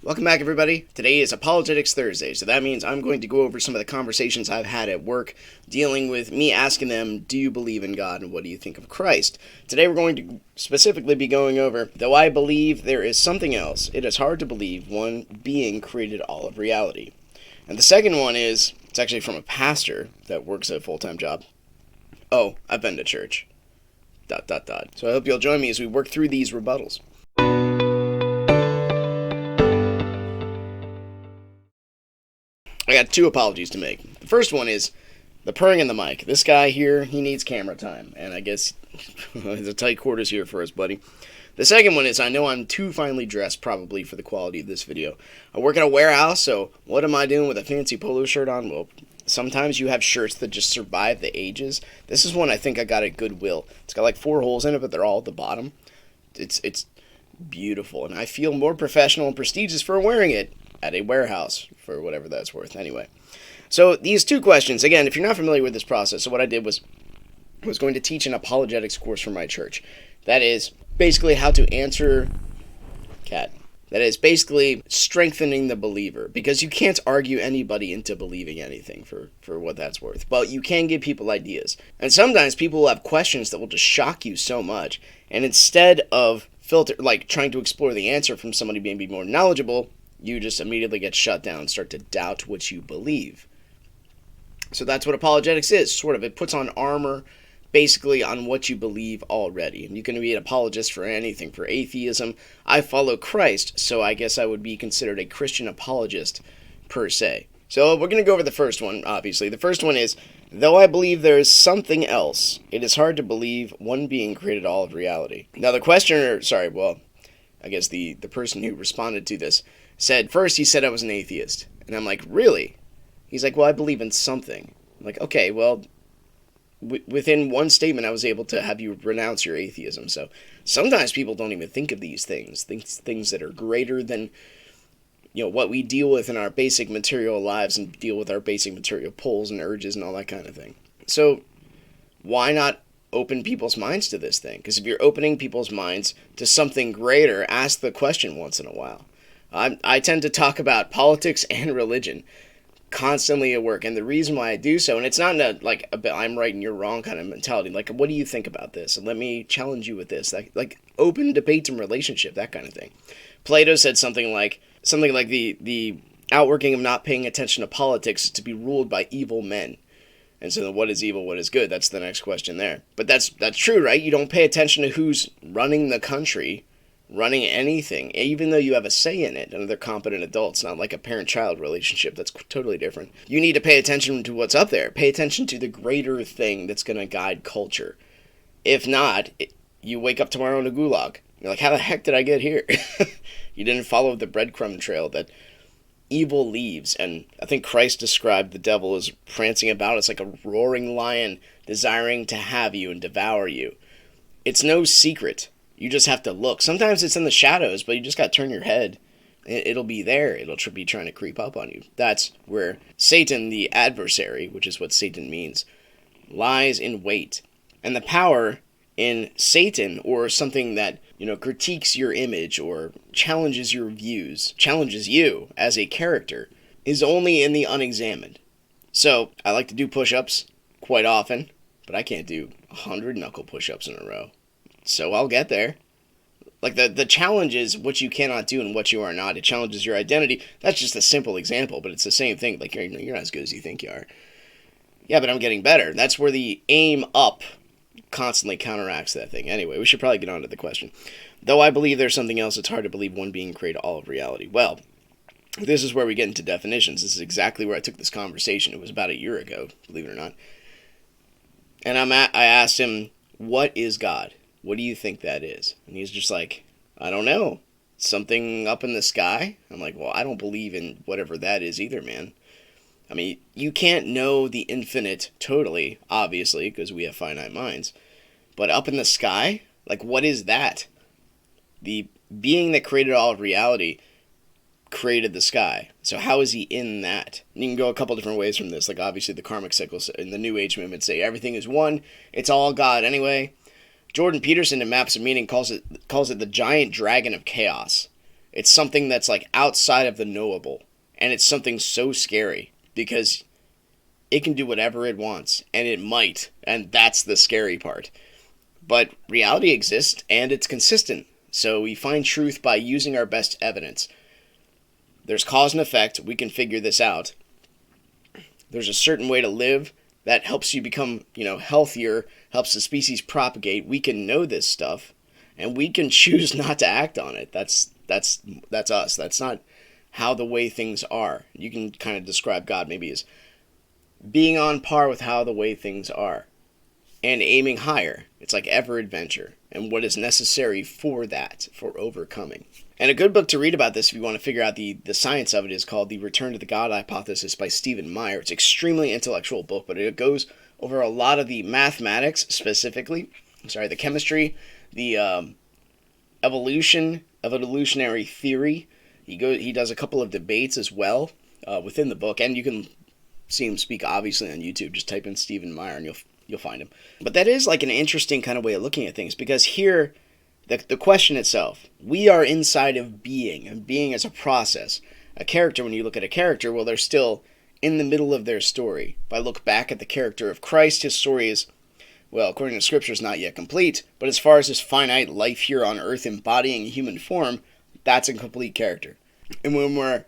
Welcome back, everybody. Today is Apologetics Thursday, so that means I'm going to go over some of the conversations I've had at work dealing with me asking them, do you believe in God and what do you think of Christ? Today we're going to specifically be going over, though I believe there is something else, it is hard to believe one being created all of reality. And the second one is, it's actually from a pastor that works a full-time job. Oh, I've been to church. ... So I hope you'll join me as we work through these rebuttals. I got two apologies to make. The first one is the purring in the mic. This guy here, he needs camera time, and I guess it's a tight quarters here for us, buddy. The second one is I know I'm too finely dressed probably for the quality of this video. I work in a warehouse, so what am I doing with a fancy polo shirt on? Well, sometimes you have shirts that just survive the ages. This is one I think I got at Goodwill. It's got like 4 holes in it, but they're all at the bottom. It's beautiful, and I feel more professional and prestigious for wearing it at a warehouse, for whatever that's worth. Anyway, so these two questions, again, if you're not familiar with this process, so what I did was going to teach an apologetics course for my church. That is basically how to answer that is basically strengthening the believer, because you can't argue anybody into believing anything for what that's worth, but you can give people ideas. And sometimes people will have questions that will just shock you so much, and instead of trying to explore the answer from somebody maybe more knowledgeable, you just immediately get shut down and start to doubt what you believe. So that's what apologetics is, sort of. It puts on armor basically on what you believe already. And you can be an apologist for anything. For atheism, I follow Christ, so I guess I would be considered a Christian apologist per se. So we're going to go over the first one, obviously. The first one is, though I believe there is something else, it is hard to believe one being created all of reality. Now the questioner, I guess the person who responded to this said, first he said I was an atheist. And I'm like, really? He's like, well, I believe in something. I'm like, okay, well, within one statement I was able to have you renounce your atheism. So sometimes people don't even think of these things that are greater than, what we deal with in our basic material lives and deal with our basic material pulls and urges and all that kind of thing. So why not open people's minds to this thing? Because if you're opening people's minds to something greater, ask the question once in a while. I tend to talk about politics and religion constantly at work, and the reason why I do so, and it's not a I'm right and you're wrong kind of mentality, like, what do you think about this? And let me challenge you with this. Like open debate and relationship, that kind of thing. Plato said something like the outworking of not paying attention to politics is to be ruled by evil men. And so then what is evil, what is good? That's the next question there. But that's true, right? You don't pay attention to who's running the country, running anything, even though you have a say in it, and they're competent adults, not like a parent-child relationship. That's totally different. You need to pay attention to what's up there. Pay attention to the greater thing that's going to guide culture. If not, you wake up tomorrow in a gulag. You're like, how the heck did I get here? You didn't follow the breadcrumb trail that evil leaves. And I think Christ described the devil as prancing about. It's like a roaring lion desiring to have you and devour you. It's no secret. You just have to look. Sometimes it's in the shadows, but you just got to turn your head. It'll be there. It'll be trying to creep up on you. That's where Satan, the adversary, which is what Satan means, lies in wait. And the power in Satan, or something that, critiques your image or challenges your views, challenges you as a character, is only in the unexamined. So I like to do push-ups quite often, but I can't do 100 knuckle push-ups in a row. So I'll get there. Like the challenge is what you cannot do and what you are not. It challenges your identity. That's just a simple example, but it's the same thing. Like you're not as good as you think you are. Yeah, but I'm getting better. That's where the aim up constantly counteracts that thing. Anyway, we should probably get on to the question. Though I believe there's something else, it's hard to believe one being created all of reality. Well, this is where we get into definitions. This is exactly where I took this conversation. It was about a year ago, believe it or not. And I asked him, what is God? What do you think that is? And he's just like, I don't know. Something up in the sky? I'm like, well, I don't believe in whatever that is either, man. I mean, you can't know the infinite totally, obviously, because we have finite minds. But up in the sky? Like, what is that? The being that created all of reality created the sky. So how is he in that? And you can go a couple different ways from this. Like, obviously, the karmic cycles in the New Age movement say everything is one. It's all God anyway. Jordan Peterson in Maps of Meaning calls it the giant dragon of chaos. It's something that's like outside of the knowable. And it's something so scary because it can do whatever it wants, and it might, and that's the scary part. But reality exists, and it's consistent, so we find truth by using our best evidence. There's cause and effect, we can figure this out. There's a certain way to live that helps you become, healthier, helps the species propagate. We can know this stuff, and we can choose not to act on it. That's us. That's not how the way things are. You can kind of describe God maybe as being on par with how the way things are and aiming higher. It's like ever adventure and what is necessary for that, for overcoming. And a good book to read about this if you want to figure out the science of it is called The Return to the God Hypothesis by Stephen Meyer. It's an extremely intellectual book, but it goes over a lot of the mathematics specifically, the chemistry, the evolutionary theory. He does a couple of debates as well within the book, and you can see him speak obviously on YouTube. Just type in Stephen Meyer and you'll find him. But that is like an interesting kind of way of looking at things, because here the question itself, we are inside of being, and being is a process. A character, when you look at a character, well, they're still in the middle of their story. If I look back at the character of Christ, his story is, well, according to Scripture, is not yet complete, but as far as his finite life here on earth embodying human form, that's a complete character. And when we're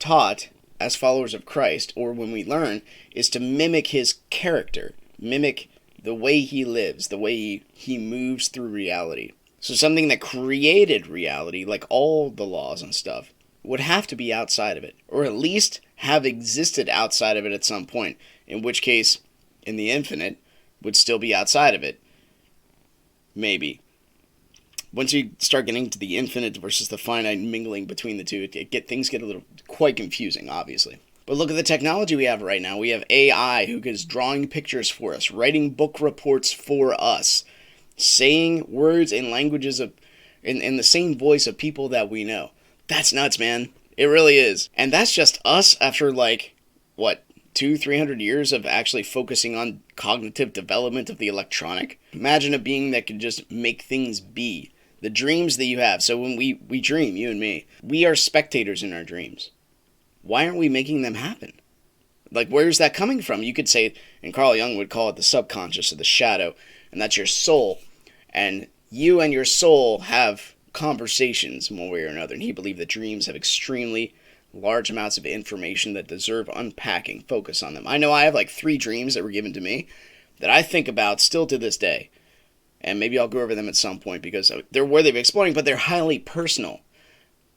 taught as followers of Christ, or when we learn, is to mimic his character, mimic the way he lives, the way he moves through reality. So something that created reality, like all the laws and stuff, would have to be outside of it, or at least have existed outside of it at some point, in which case, in the infinite, would still be outside of it. Maybe. Once you start getting to the infinite versus the finite mingling between the two, things get a little quite confusing, obviously. But look at the technology we have right now. We have AI who is drawing pictures for us, writing book reports for us, saying words and languages in the same voice of people that we know. That's nuts, man. It really is. And that's just us after 200-300 years of actually focusing on cognitive development of the electronic. Imagine a being that could just make things be. The dreams that you have. So when we dream, you and me, we are spectators in our dreams. Why aren't we making them happen? Where's that coming from? You could say, and Carl Jung would call it the subconscious or the shadow, and that's your soul. And you and your soul have conversations one way or another. And he believed that dreams have extremely large amounts of information that deserve unpacking. Focus on them. I know I have 3 dreams that were given to me that I think about still to this day. And maybe I'll go over them at some point because they're worthy of exploring, but they're highly personal.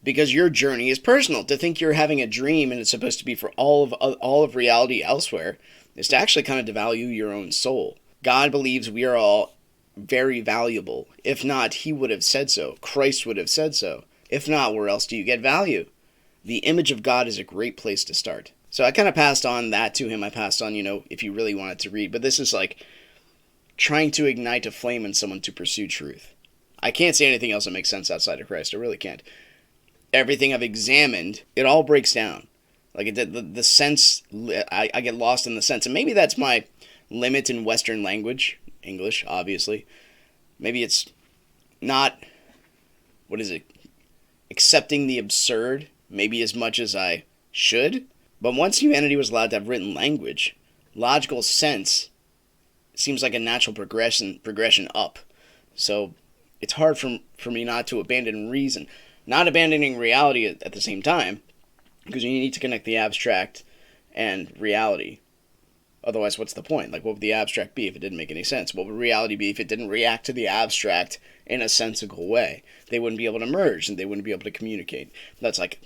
Because your journey is personal. To think you're having a dream and it's supposed to be for all of reality elsewhere is to actually kind of devalue your own soul. God believes we are all very valuable. If not, he would have said so. Christ would have said so. If not, where else do you get value? The image of God is a great place to start. So I kind of passed on that to him. I passed on, if you really wanted to read. But this is like trying to ignite a flame in someone to pursue truth. I can't say anything else that makes sense outside of Christ. I really can't. Everything I've examined, it all breaks down. The sense, I get lost in the sense. And maybe that's my limit in Western language. English, obviously. Maybe it's not, accepting the absurd, maybe as much as I should. But once humanity was allowed to have written language, logical sense seems like a natural progression up. So it's hard for me not to abandon reason. Not abandoning reality at the same time, because you need to connect the abstract and reality. Otherwise, what's the point? What would the abstract be if it didn't make any sense? What would reality be if it didn't react to the abstract in a sensible way? They wouldn't be able to merge, and they wouldn't be able to communicate. That's like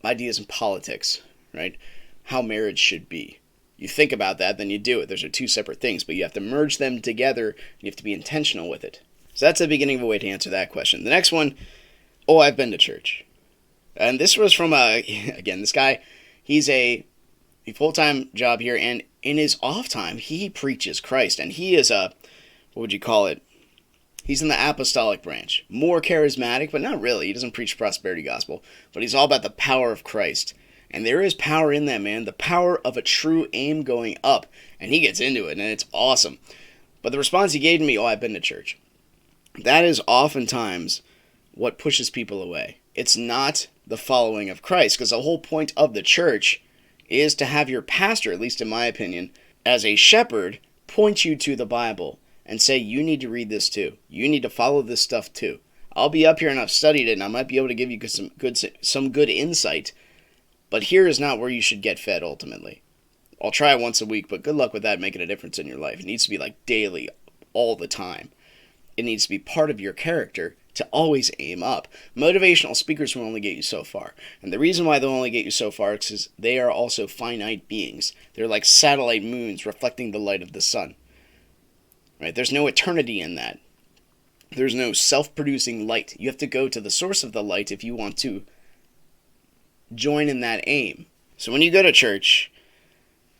ideas in politics, right? How marriage should be. You think about that, then you do it. Those are 2 separate things, but you have to merge them together. You have to be intentional with it. So that's the beginning of a way to answer that question. The next one, I've been to church. And this was from this guy, he's a full-time job here, and in his off time, he preaches Christ, and he is he's in the apostolic branch. More charismatic, but not really. He doesn't preach prosperity gospel, but he's all about the power of Christ. And there is power in that, man. The power of a true aim going up. And he gets into it, and it's awesome. But the response he gave me, I've been to church. That is oftentimes what pushes people away. It's not the following of Christ, because the whole point of the church is to have your pastor, at least in my opinion, as a shepherd, point you to the Bible and say, you need to read this too. You need to follow this stuff too. I'll be up here and I've studied it and I might be able to give you some good insight, but here is not where you should get fed ultimately. I'll try it once a week, but good luck with that making a difference in your life. It needs to be like daily, all the time. It needs to be part of your character to always aim up. Motivational speakers will only get you so far. And the reason why they'll only get you so far is because they are also finite beings. They're like satellite moons reflecting the light of the sun. Right? There's no eternity in that. There's no self-producing light. You have to go to the source of the light if you want to join in that aim. So when you go to church,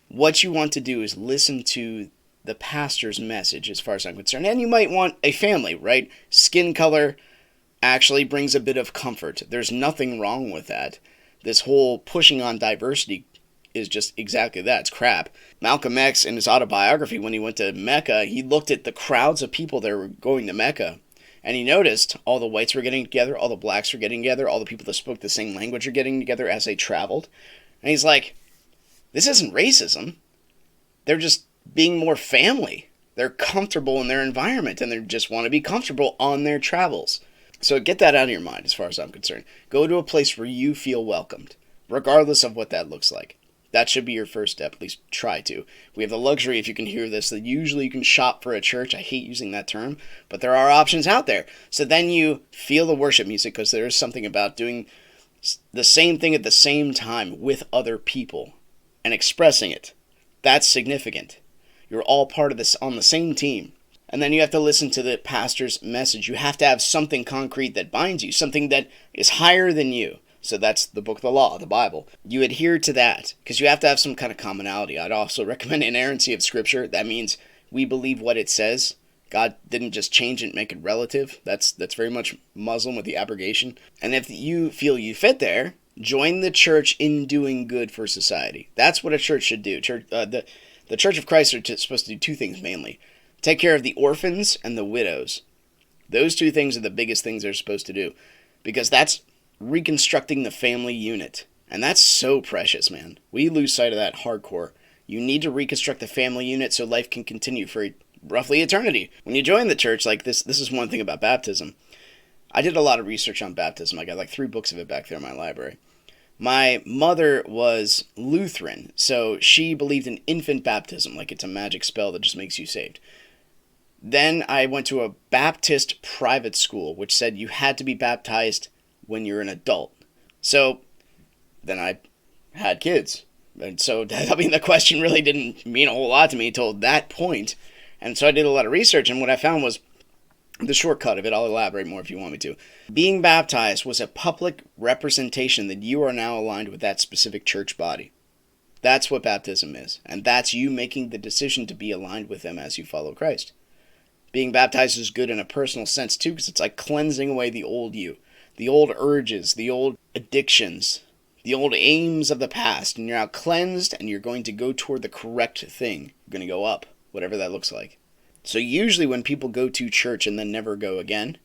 what you want to do is listen to the pastor's message, as far as I'm concerned. And you might want a family, right? Skin color actually brings a bit of comfort. There's nothing wrong with that. This whole pushing on diversity is just exactly that. It's crap. Malcolm X, in his autobiography, when he went to Mecca, he looked at the crowds of people that were going to Mecca, and he noticed all the whites were getting together, all the blacks were getting together, all the people that spoke the same language are getting together as they traveled. And he's like, this isn't racism. They're just being more family. They're comfortable in their environment, and they just want to be comfortable on their travels. So get that out of your mind as far as I'm concerned. Go to a place where you feel welcomed, regardless of what that looks like. That should be your first step, at least try to. We have the luxury, if you can hear this, that usually you can shop for a church. I hate using that term, but there are options out there. So then you feel the worship music, because there is something about doing the same thing at the same time with other people and expressing it. That's significant. You're all part of this on the same team. And then you have to listen to the pastor's message. You have to have something concrete that binds you, something that is higher than you. So that's the book of the law, the Bible. You adhere to that because you have to have some kind of commonality. I'd also recommend inerrancy of Scripture. That means we believe what it says. God didn't just change it and make it relative. That's very much Muslim with the abrogation. And if you feel you fit there, join the church in doing good for society. That's what a church should do. The Church of Christ are supposed to do two things mainly. Take care of the orphans and the widows. Those two things are the biggest things they're supposed to do, because that's reconstructing the family unit. And that's so precious, man. We lose sight of that hardcore. You need to reconstruct the family unit so life can continue for roughly eternity. When you join the church, like this is one thing about baptism. I did a lot of research on baptism. I got like 3 books of it back there in my library. My mother was Lutheran, so she believed in infant baptism, like it's a magic spell that just makes you saved. Then I went to a Baptist private school, which said you had to be baptized when you're an adult. So then I had kids. And so, I mean, the question really didn't mean a whole lot to me until that point. And so I did a lot of research, and what I found was the shortcut of it. I'll elaborate more if you want me to. Being baptized was a public representation that you are now aligned with that specific church body. That's what baptism is. And that's you making the decision to be aligned with them as you follow Christ. Being baptized is good in a personal sense too, because it's like cleansing away the old you, the old urges, the old addictions, the old aims of the past. And you're now cleansed, and you're going to go toward the correct thing. You're going to go up, whatever that looks like. So usually when people go to church and then never go again,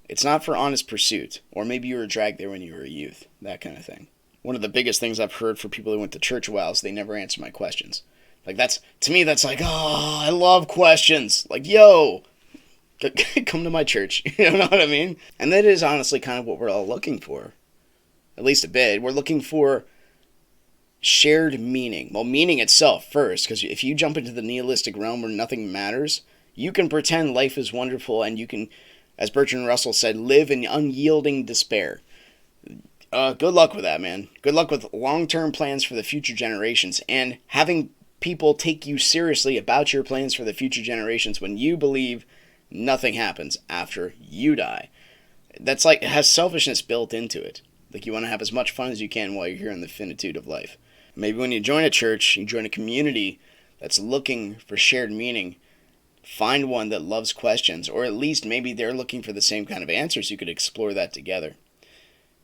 it's not for honest pursuit. Or maybe you were dragged there when you were a youth. That kind of thing. One of the biggest things I've heard for people who went to church a while is they never answer my questions. Like to me, that's like, oh, I love questions. Like, yo, come to my church. You know what I mean? And that is honestly kind of what we're all looking for. At least a bit. We're looking for shared meaning. Well, meaning itself first, because if you jump into the nihilistic realm where nothing matters, you can pretend life is wonderful, and you can, as Bertrand Russell said, live in unyielding despair. Good luck with that, man. Good luck with long-term plans for the future generations, and having people take you seriously about your plans for the future generations when you believe nothing happens after you die. That's like, it has selfishness built into it. Like, you want to have as much fun as you can while you're here in the finitude of life. Maybe when you join a church, you join a community that's looking for shared meaning, find one that loves questions, or at least maybe they're looking for the same kind of answers. You could explore that together.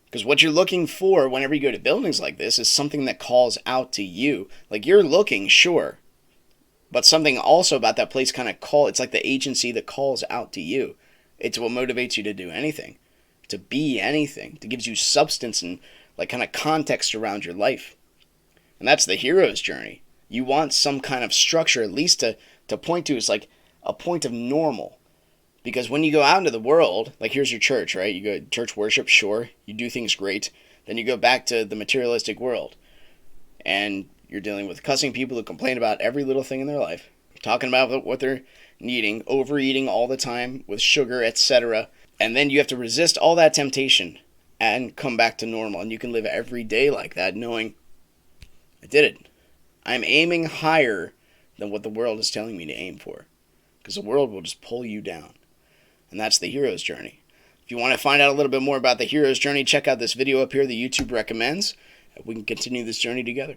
Because what you're looking for whenever you go to buildings like this is something that calls out to you. Like, you're looking, sure, but something also about that place kind of it's like the agency that calls out to you. It's what motivates you to do anything. to be anything, that gives you substance and like kind of context around your life. And that's the hero's journey. You want some kind of structure at least to point to. It's like a point of normal. Because when you go out into the world, like here's your church, right? You go to church worship, sure, you do things great. Then you go back to the materialistic world. And you're dealing with cussing people who complain about every little thing in their life. Talking about what they're needing, overeating all the time with sugar, etc. And then you have to resist all that temptation and come back to normal. And you can live every day like that knowing, I did it. I'm aiming higher than what the world is telling me to aim for. Because the world will just pull you down. And that's the hero's journey. If you want to find out a little bit more about the hero's journey, check out this video up here that YouTube recommends. We can continue this journey together.